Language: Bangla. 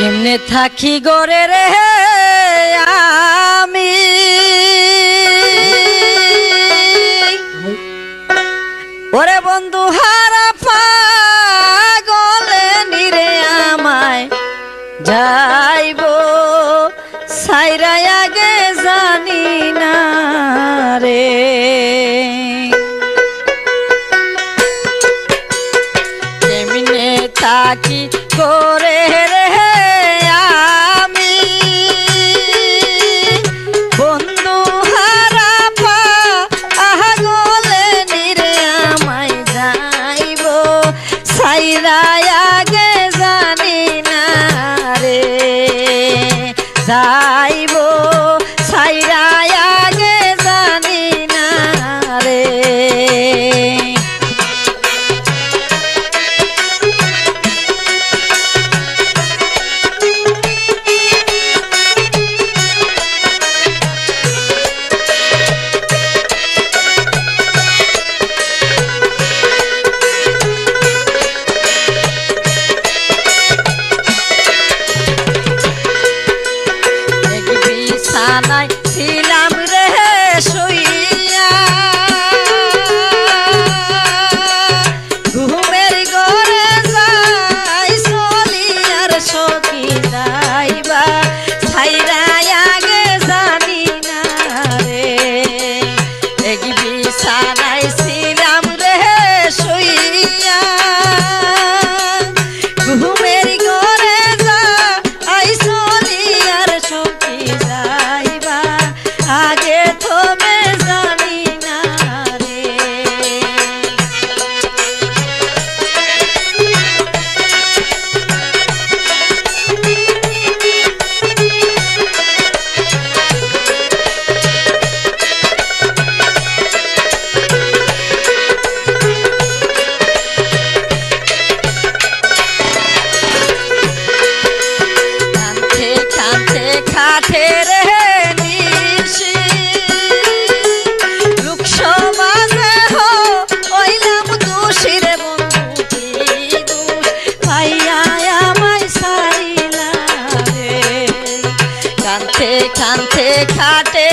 কেমনে থাকি গরে রে আমি ওরে বন্ধু হারা পাগলে নিরে আমায় যাইব সাইরা আগে জানি না রে কেমনে থাকি করে রে আমি বন্ধু হারা পাগলে নিরে আমায় যাইব সাইরা আগে জানি না রে যাইব সাইরা আগে জানি না রে বিছানায় ছিলাম রে শুইয়া ঘুমের ঘরে যাই চলি আর সখী যাইবা ছাইরা আগে জানি না রে এক বিছানায় ছিলাম রে শুইয়া ঘুমের ঘরে যাই চলি আর সখী যাইবা আগে তুমি জানি না রে কাঁদতে কাঁদতে খাটে রে নিশি লোকসমাজে হইলাম দোষী রে বন্ধু কি দোষ পাইয়া আমায় সারিলা রে কাঁদতে কাঁদতে খাটে